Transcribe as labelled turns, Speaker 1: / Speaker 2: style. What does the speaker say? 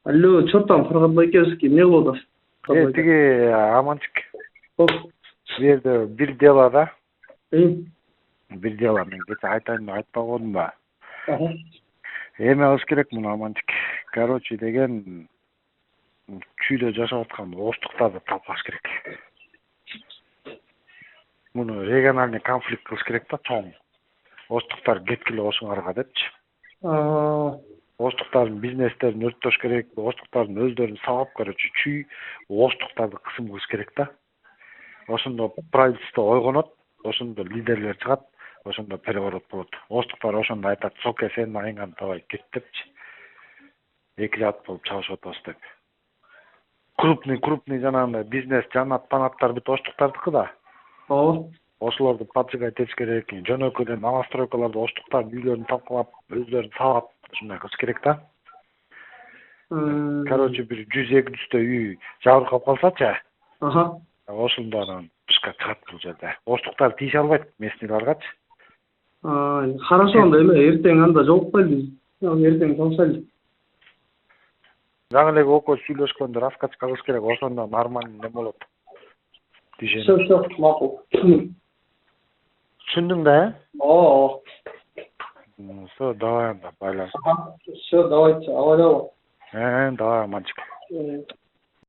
Speaker 1: Алло, что там, Фархадбайкевский, эмне кылып атасыз?
Speaker 2: Тиги аманчик.
Speaker 1: Оп.
Speaker 2: Бу жерде бир дело да.
Speaker 1: Ага.
Speaker 2: Бир дело мен кече айтайын деп айтпагандым ба. Эме кылыш керек муну аманчик. Короче деген чүйдө жашап аткан оштуктарды талкалаш керек. Муну региональный конфликт кылыш керек да, чоң. Оштуктар кеткиле ошоңарга депчи. Оштуктардын бизнестерин өрттөш керек, оштуктардын өздөрүн сабап, короче, чүй оштуктарды кысым кылыш керек да. Ошондо правительство ойгонот, ошондо лидерлер чыгат, ошондо переворот болот. Оштуктар ошондо айтат, соке сен айыңан табай кет депчи. Эки жат болуп чабышып атабыз деп. Крупный жанагындай бизнес жанат-панаттар бүт оштуктардыкы да.
Speaker 1: Ооба.
Speaker 2: Ошолорду поджигать этиш керек. Жөнөкөдөн новостройкаларды оштуктардын үйлөрүн талкалап, өздөрүн сабап, ушундай кылыш керек да. Короче, бир 100-200 үй жабыркап калсачы. Ошондо анан тышка чыгат бул жерде. Оштуктар тийише албайт местныйларгачы.
Speaker 1: Хорошо, анда эме эртең анда жолукпайлы биз. Эртең табышайлы.
Speaker 2: Жаңы эле окуп сүйлөшкөндө раскачка кылыш керек, ошондо нормально не болот.
Speaker 1: Все, макул.
Speaker 2: Түшүндүң да,
Speaker 1: Ооба.
Speaker 2: Все, давай анда байлаш.
Speaker 1: Все, давайте, давай.
Speaker 2: Давай, мальчик.